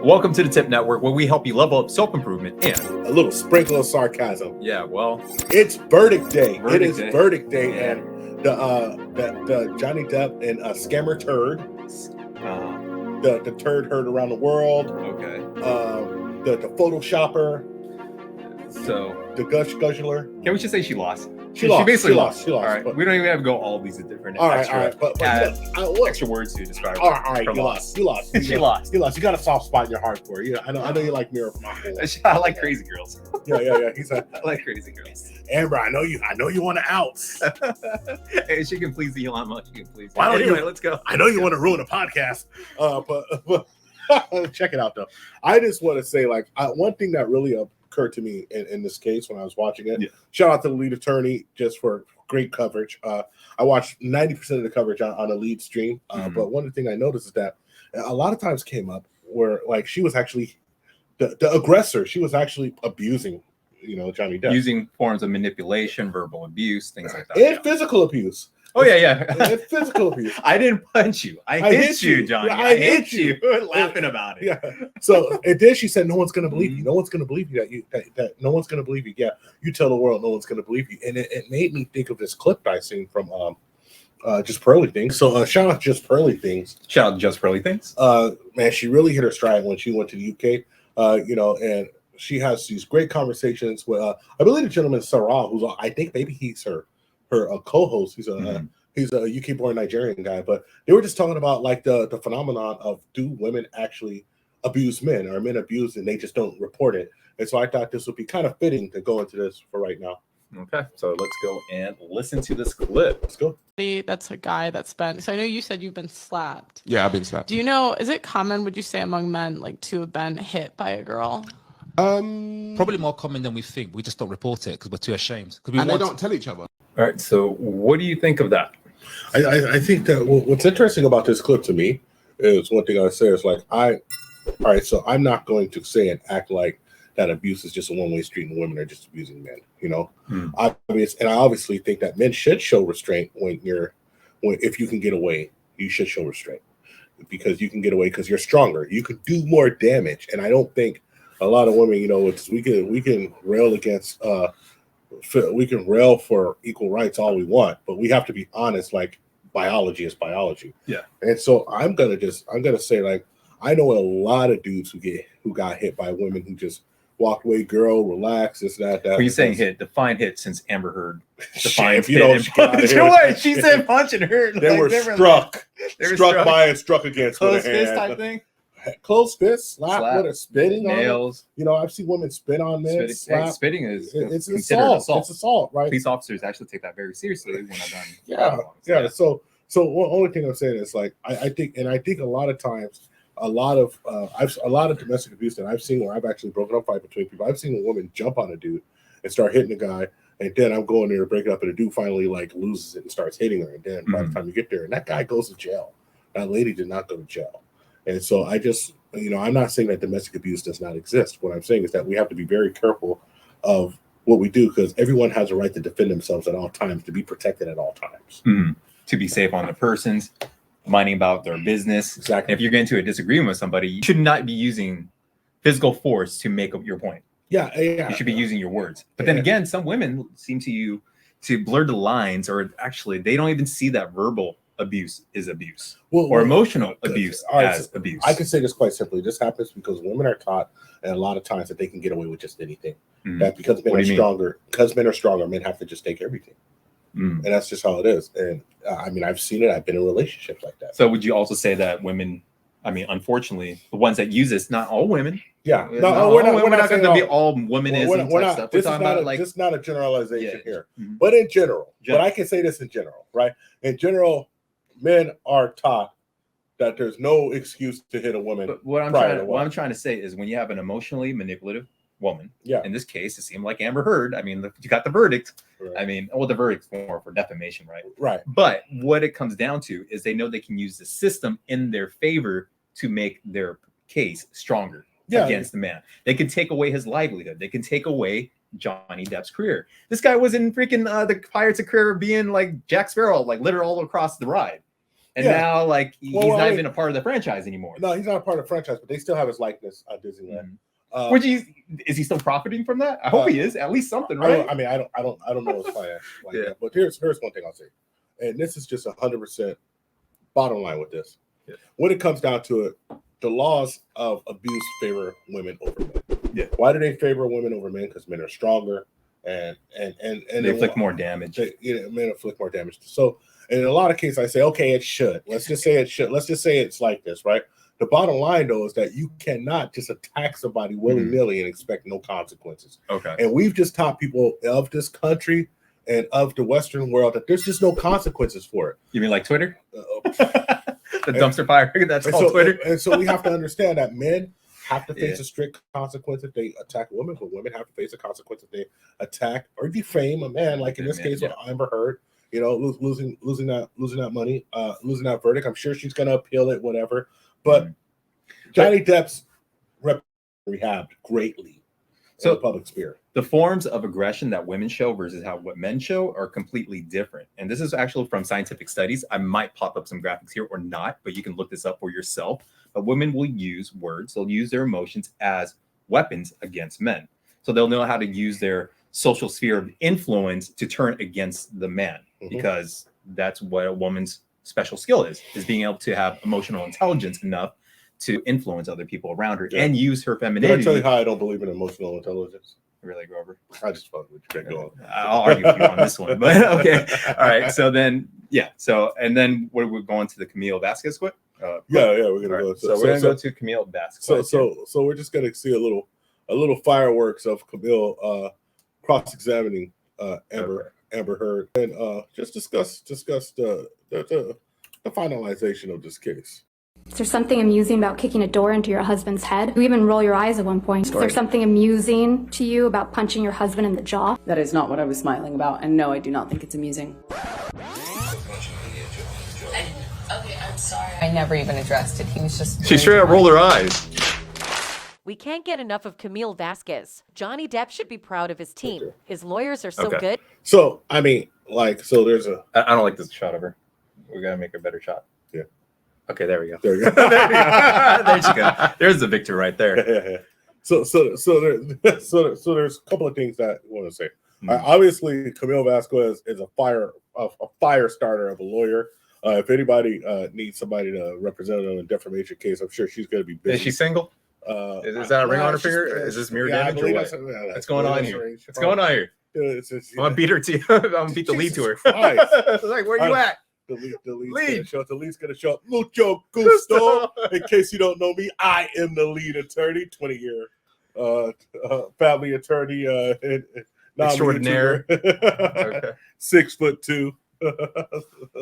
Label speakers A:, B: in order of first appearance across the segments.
A: Welcome to the Tip Network, where we help you level up self-improvement and
B: a little sprinkle of sarcasm.
A: Yeah, well,
B: it's verdict day.
A: Verdict day.
B: Verdict day,
A: Yeah.
B: and the Johnny Depp and scammer turd, the turd heard around the world.
A: Okay.
B: The Photoshopper.
A: So
B: the guzzler.
A: Can we just say she lost?
B: She basically lost.
A: All right, but we don't even have to go all these different
B: but
A: extra words to describe.
B: All right, you lost.
A: She lost.
B: You lost. You got a soft spot in your heart for her. Yeah, I know you like Mirror from
A: I like crazy girls.
B: Yeah. He's like,
A: I like crazy girls.
B: Amber, I know you want to out.
A: Hey, she can please Elon Musk. She can please.
B: Anyway,
A: let's go.
B: I know you want to ruin a podcast, but check it out though. I just want to say, like, one thing that really occurred to me in this case when I was watching it. Yeah. Shout out to the lead attorney just for great coverage. I watched 90% of the coverage on a lead stream, but one of the things I noticed is that a lot of times came up where, like, she was actually the aggressor. She was actually abusing, Johnny Depp,
A: using forms of manipulation, verbal abuse, things like that,
B: and physical abuse.
A: Oh yeah.
B: And physical abuse.
A: I didn't punch you. I hit you, Johnny.
B: Yeah,
A: I hit you. Laughing about it.
B: Yeah. So and then she said, "No one's gonna believe you. No one's gonna believe you that no one's gonna believe you. Yeah, you tell the world, no one's gonna believe you." And it made me think of this clip I seen from JustPearlyThings. So shout out JustPearlyThings.
A: Shout out JustPearlyThings.
B: Man, she really hit her stride when she went to the UK. And she has these great conversations with I believe the gentleman Sarah, who's I think maybe he's her co-host. He's a UK born Nigerian guy, but they were just talking about like the phenomenon of, do women actually abuse men, or men abuse and they just don't report it? And so I thought this would be kind of fitting to go into this for right now.
A: Okay, so let's go and listen to this clip.
B: Let's go.
C: That's a guy that's been, so I know you said you've been slapped.
D: Yeah, I've been slapped.
C: Do you know, is it common, would you say, among men, like, to have been hit by a girl?
D: Probably more common than we think. We just don't report it because we're too ashamed.
E: They don't tell each other.
A: All right, so what do you think of that?
B: I think that what's interesting about this clip to me is, one thing I say is, like, all right, so I'm not going to say and act like that abuse is just a one-way street and women are just abusing men, and I obviously think that men should show restraint if you can get away. You should show restraint because you can get away because you're stronger. You can do more damage, and I don't think a lot of women, we can rail against. We can rail for equal rights all we want, but we have to be honest. Like, biology is biology.
A: Yeah.
B: And so I'm gonna say, like, I know a lot of dudes who got hit by women who just walked away. Girl, relax. This, that.
A: When you saying hit, define hit, since Amber Heard defines
B: hit.
A: She said punch and hurt.
B: They were struck. They were struck by and struck against.
A: Close fist type thing.
B: Close fist, slap with a spitting,
A: nails.
B: I've seen women spit on men.
A: Spitting is
B: it's assault. It's assault, right?
A: Police officers actually take that very seriously when I've done.
B: Yeah. So only thing I'm saying is, like, I think a lot of times, a lot of domestic abuse that I've seen where I've actually broken up fight between people. I've seen a woman jump on a dude and start hitting a guy, and then I'm going there to break it up, and the dude finally, like, loses it and starts hitting her, and then by the time you get there, and that guy goes to jail. That lady did not go to jail. And so I just, I'm not saying that domestic abuse does not exist. What I'm saying is that we have to be very careful of what we do, because everyone has a right to defend themselves at all times, to be protected at all times.
A: To be safe on the persons, minding about their business.
B: Exactly.
A: And if you're getting into a disagreement with somebody, you should not be using physical force to make up your point.
B: Yeah.
A: You should be using your words. But then again, some women seem to blur the lines, or actually they don't even see that verbal abuse is abuse, or emotional abuse as abuse.
B: I can say this quite simply. This happens because women are taught, and a lot of times, that they can get away with just anything. That because men are stronger, men have to just take everything. And that's just how it is. And I've seen it. I've been in relationships like that.
A: So would you also say that women, unfortunately, the ones that use this, not all women.
B: Yeah.
A: We're not going to be all womenism type stuff.
B: This is not a generalization here. But in general, but I can say this in general, right? In general, men are taught that there's no excuse to hit a woman.
A: But what I'm trying to say is, when you have an emotionally manipulative woman, in this case, it seemed like Amber Heard. You got the verdict. Right. The verdict's more for defamation, right?
B: Right.
A: But what it comes down to is they know they can use the system in their favor to make their case stronger against the man. They can take away his livelihood. They can take away Johnny Depp's career. This guy was in freaking the Pirates of the Caribbean, like Jack Sparrow, like littered all across the ride. And now, like, he's
B: Well,
A: not even a part of the franchise anymore.
B: No, he's not a part of the franchise, but they still have his likeness at Disneyland.
A: Which is he still profiting from that? I hope he is. At least something, right?
B: I mean, I don't know his finance like that. But here's one thing I'll say, and this is just 100% bottom line with this.
A: Yeah.
B: When it comes down to it, the laws of abuse favor women over men.
A: Yeah.
B: Why do they favor women over men? Because men are stronger and
A: they inflict more damage.
B: Men inflict more damage. So in a lot of cases, I say, okay, it should. Let's just say it should. Let's just say it's like this, right? The bottom line, though, is that you cannot just attack somebody willy-nilly and expect no consequences. Okay. And we've just taught people of this country and of the Western world that there's just no consequences for it.
A: You mean like Twitter? The dumpster fire that's called Twitter?
B: And so we have to understand that men have to face a strict consequence if they attack a woman, but women have to face a consequence if they attack or defame a man, like in this case with Amber Heard. You know, losing that money, losing that verdict. I'm sure she's going to appeal it, whatever. But Johnny Depp's rehabbed greatly in the public sphere.
A: The forms of aggression that women show versus what men show are completely different. And this is actually from scientific studies. I might pop up some graphics here or not, but you can look this up for yourself. But women will use words. They'll use their emotions as weapons against men. So they'll know how to use their social sphere of influence to turn against the man, because that's what a woman's special skill is being able to have emotional intelligence enough to influence other people around her and use her femininity.
B: Can I tell you how I don't believe in emotional intelligence?
A: Really, Grover?
B: I just fuck with you. Go on.
A: I'll argue with you on this one, but okay. All right. So then, and then we're going to the Camille Vasquez quit.
B: We're gonna go.
A: So we're gonna go to Camille Vasquez.
B: So we're just gonna see a little fireworks of Camille cross-examining Amber Heard, and just discuss the finalization of this case.
E: Is there something amusing about kicking a door into your husband's head? You even roll your eyes at one point. Is there something amusing to you about punching your husband in the jaw?
F: That is not what I was smiling about, and no, I do not think it's amusing.
G: Okay, I'm sorry. I never even addressed it. He was just...
A: She straight up rolled her eyes.
H: We can't get enough of Camille Vasquez. Johnny Depp should be proud of his team. His lawyers are so good.
B: So, I mean, there's a...
A: I don't like this shot of her. We got to make a better shot. Yeah. Okay, there we go.
B: There you go.
A: There you go. There's the victor right there.
B: So there's a couple of things that I want to say. Obviously, Camille Vasquez is a fire starter of a lawyer. If anybody needs somebody to represent her in a defamation case, I'm sure she's going to be busy.
A: Is she single? Is that a ring on her finger? Is this mirror damage or what? What's going on here? What's going on here? I'm gonna beat her to you. I'm gonna beat the lead to her. Like, where you at?
B: The lead's gonna show up. Mucho gusto. In case you don't know me, I am the lead attorney, 20-year family attorney,
A: extraordinaire.
B: Okay. 6'2",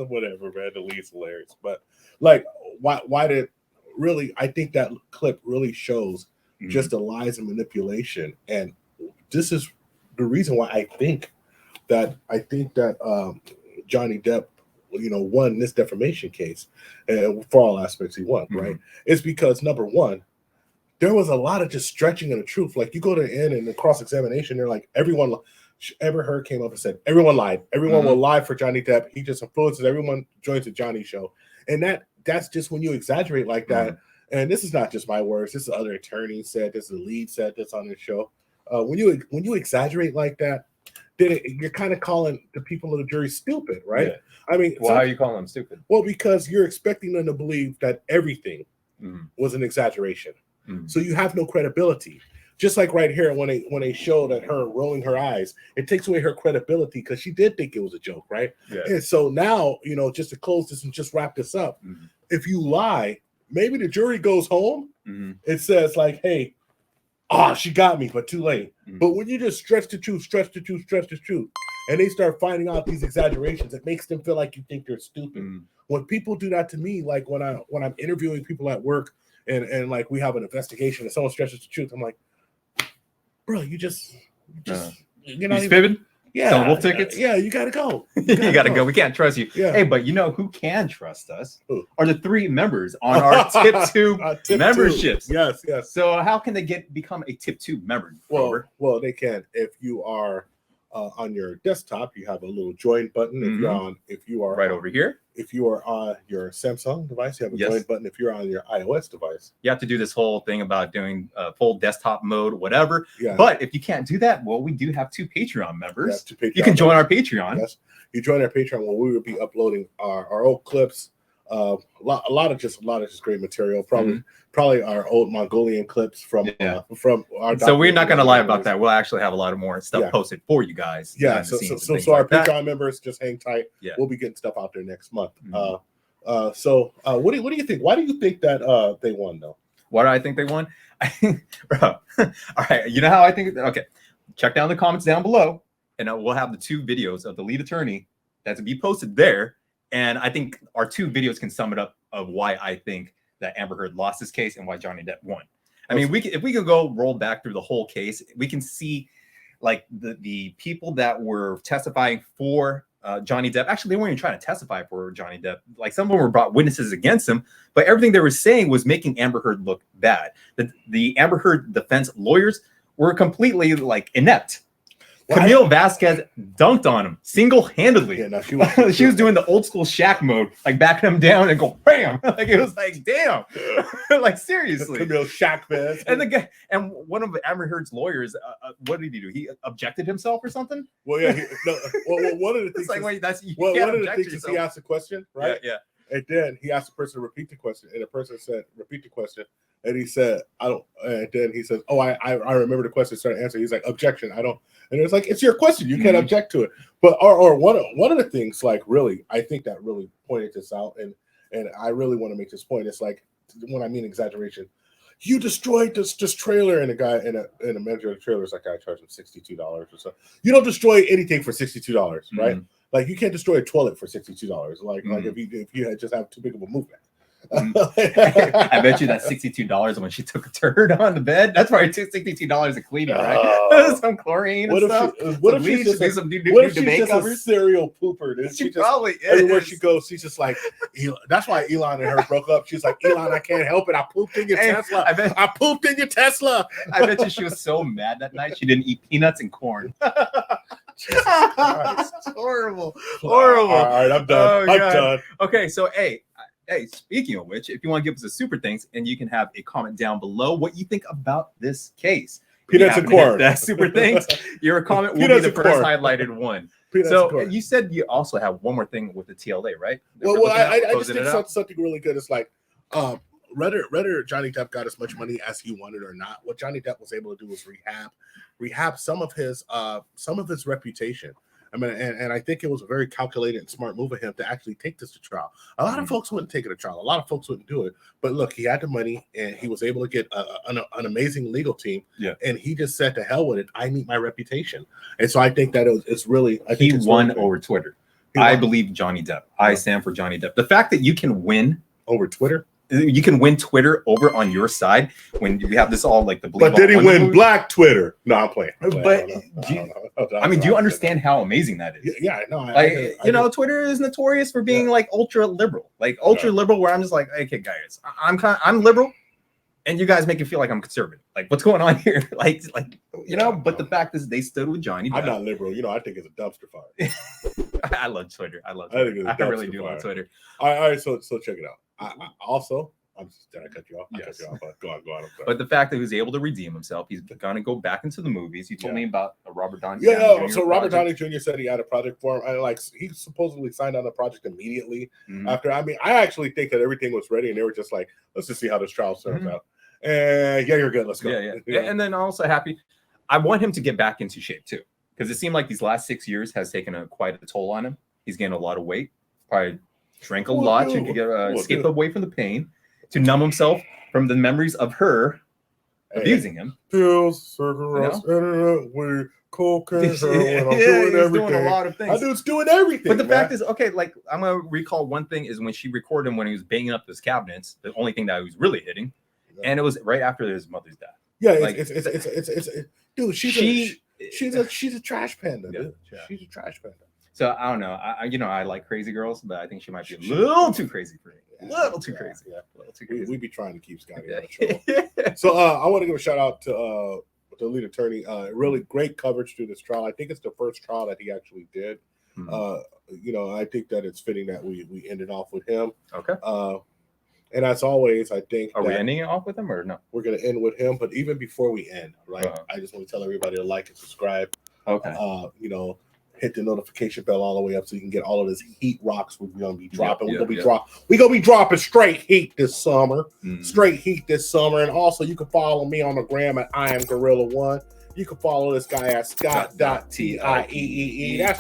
B: whatever, man. The lead's hilarious, but like, why did really? I think that clip really shows just the lies and manipulation, and this is the reason why I think that Johnny Depp, won this defamation case, and for all aspects he won, right? It's because, number one, there was a lot of just stretching of the truth. Like, you go to the end and the cross-examination, they're like, Amber Heard came up and said, everyone lied. Everyone will lie for Johnny Depp. He just influences everyone, joins the Johnny show. And that's just when you exaggerate like that. And this is not just my words. This is other attorneys said this, the lead said this on the show. When you exaggerate like that, then you're kind of calling the people of the jury stupid, right? Yeah. I mean,
A: how are you calling them stupid?
B: Well, because you're expecting them to believe that everything was an exaggeration. So you have no credibility. Just like right here, when they show that her rolling her eyes, it takes away her credibility because she did think it was a joke, right? Yeah. And so now, just to close this and just wrap this up, if you lie, maybe the jury goes home. It says like, hey, she got me, but too late. But when you just stretch the truth, and they start finding out these exaggerations, it makes them feel like you think they're stupid. When people do that to me, like when I'm interviewing people at work and like we have an investigation and someone stretches the truth, I'm like, bro, you just you're not
A: fibbing?
B: Yeah,
A: selling wolf tickets.
B: Yeah, you gotta go.
A: You gotta go. We can't trust you.
B: Yeah.
A: Hey, but you know who can trust us? Who? Are the 3 members on our TIPTube memberships.
B: Yes.
A: So how can they become a TIPTube member?
B: Well, they can. If you are on your desktop, you have a little join button. If you are
A: right over here.
B: if you are on your Samsung device, you have a
A: Yes.
B: join button. If you're on your iOS device,
A: You have to do this whole thing about doing full desktop mode, whatever.
B: yeah.
A: But if you can't do that, well, we do have 2 Patreon members.
B: to Patreon
A: You can join our
B: members.
A: Patreon.
B: Yes, you join our Patreon where we will be uploading our old clips. A lot of just great material. Probably our old Mongolian clips from our.
A: So we're not going to lie about that. We'll actually have a lot of more stuff posted for you guys.
B: Yeah.
A: behind the
B: So
A: scenes
B: so
A: and
B: so our
A: things like that.
B: Patreon members, just hang tight.
A: Yeah.
B: We'll be getting stuff out there next month.
A: Mhm.
B: So what do you think? Why do you think that they won though?
A: Why do I think they won? Bro. All right. You know how I think? Okay. Check down the comments down below, and we'll have the 2 videos of the lead attorney that's to be posted there. And I think our 2 videos can sum it up of why I think that Amber Heard lost this case and why Johnny Depp won. I mean, if we could go roll back through the whole case, we can see like the people that were testifying for Johnny Depp. Actually, they weren't even trying to testify for Johnny Depp. Like some of them were brought witnesses against him, but everything they were saying was making Amber Heard look bad. The Amber Heard defense lawyers were completely like inept. Camille Vasquez dunked on him single-handedly.
B: Yeah, no,
A: she was doing the old school Shaq mode, like backing him down and go bam. Like it was like damn, like seriously.
B: Camille Shaq Vaz.
A: And the guy and one of Amber Heard's lawyers, what did he do? He objected himself or something.
B: Well, yeah. One of the things.
A: It's like wait, that's you
B: one
A: can't
B: of the
A: object
B: things is
A: yourself.
B: he asked a question, right?
A: Yeah.
B: And then he asked the person to repeat the question, and the person said, "Repeat the question." And he said, "I don't." And then he says, "Oh, I remember the question." Started answering. He's like, "Objection! I don't." And it's like, "It's your question. You can't object to it." But or one of the things, like really, I think that really pointed this out, and I really want to make this point. It's like when I mean exaggeration, you destroyed this trailer, and a guy in a manager of the trailer is like, I charged him $62 or so. You don't destroy anything for $62, right? Like you can't destroy a toilet for $62. Like if you had just have too big of a movement.
A: I bet you that $62 when she took a turd on the bed. That's probably $62 a cleaning, right? Some chlorine and stuff.
B: What if she's just a serial pooper?
A: She probably is.
B: Everywhere she goes, she's just like, that's why Elon and her broke up. She's like, Elon, I can't help it. I pooped in your Tesla. I pooped in your Tesla.
A: I bet you she was so mad that night she didn't eat peanuts and corn. Horrible.
B: All right, I'm done. I'm done.
A: Okay, so hey, speaking of which, if you want to give us a super thanks, and you can have a comment down below what you think about this case.
B: Peanuts and corn.
A: That super thanks. Your comment will be the first highlighted one. So you said you also have one more thing with the TLA, right?
B: Well, I just think something really good is like, whether Johnny Depp got as much money as he wanted or not, what Johnny Depp was able to do was rehab some of his reputation. I mean, and I think it was a very calculated and smart move of him to actually take this to trial. A lot of folks wouldn't take it to trial. A lot of folks wouldn't do it. But look, he had the money, and he was able to get an amazing legal team. Yeah. And he just said, "To hell with it. I need my reputation." And so I think that it's really. He
A: won over Twitter. I believe Johnny Depp. I stand for Johnny Depp. The fact that you can win
B: over Twitter.
A: You can win Twitter over on your side when you have this all like the.
B: But did he win Black Twitter? No, I'm playing.
A: But I mean, do you understand how amazing that is?
B: Yeah, no.
A: You know, Twitter is notorious for being like ultra liberal, where I'm just like, okay, guys, I'm liberal, and you guys make it feel like I'm conservative. Like, what's going on here? like you know. But the fact is, they stood with Johnny Depp.
B: I'm not liberal. You know, I think it's a dumpster fire.
A: I love Twitter. I really do love Twitter.
B: All right. So check it out. Did I cut you off?
A: Yes.
B: I cut you off. Go on.
A: But the fact that he was able to redeem himself, he's going to go back into the movies. You told me about Robert Downey.
B: Yeah, so Robert Downey Jr. said he had a project for him. He supposedly signed on the project immediately after. I mean, I actually think that everything was ready, and they were just like, let's just see how this trial turns out. And you're good. Let's go.
A: Yeah. And then also happy. I want him to get back into shape too, because it seemed like these last 6 years has taken quite a toll on him. He's gained a lot of weight. Probably drank a lot to get escape away from the pain, to numb himself from the memories of her abusing him.
B: Pills, cigarettes, weed, cocaine, heroin. I'm doing everything.
A: Doing a lot of things.
B: I do doing everything.
A: But the fact is, okay, like I'm gonna recall one thing is when she recorded him when he was banging up his cabinets. The only thing that he was really hitting, and it was right after his mother's death.
B: Yeah, it's dude. She's a trash panda. Dude. Yeah. She's a trash panda.
A: So I don't know. I like crazy girls, but I think she might be a little too crazy for me. A little too crazy.
B: Yeah. A little too crazy. We be trying to keep Scotty on the show. So I want to give a shout out to the lead attorney. Really great coverage through this trial. I think it's the first trial that he actually did. You know, I think that it's fitting that we ended off with him.
A: Okay.
B: And as always, I think
A: Are we ending it off with him or no?
B: we're going to end with him. But even before we end, right, I just want to tell everybody to like and subscribe.
A: Okay.
B: You know, hit the notification bell all the way up so you can get all of this heat rocks we're going to be dropping. We're going to be dropping straight heat this summer. Straight heat this summer. And also, you can follow me on the gram at I am Gorilla1. You can follow this guy at ScottT. That's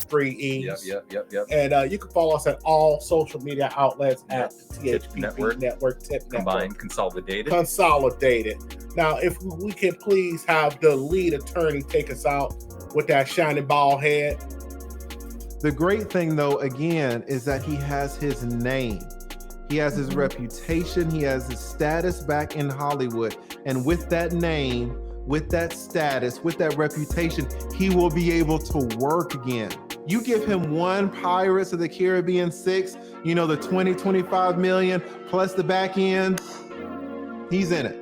B: 3 E's.
A: Yep.
B: And you can follow us at all social media outlets at THPP Network.
A: Combined,
B: consolidated. Now, if we can please have the lead attorney take us out with that shiny bald head.
I: The great thing, though, again, is that he has his name. He has his reputation. He has his status back in Hollywood. And with that name, with that status, with that reputation, he will be able to work again. You give him one Pirates of the Caribbean 6, you know, the 20, 25 million plus the back end, he's in it.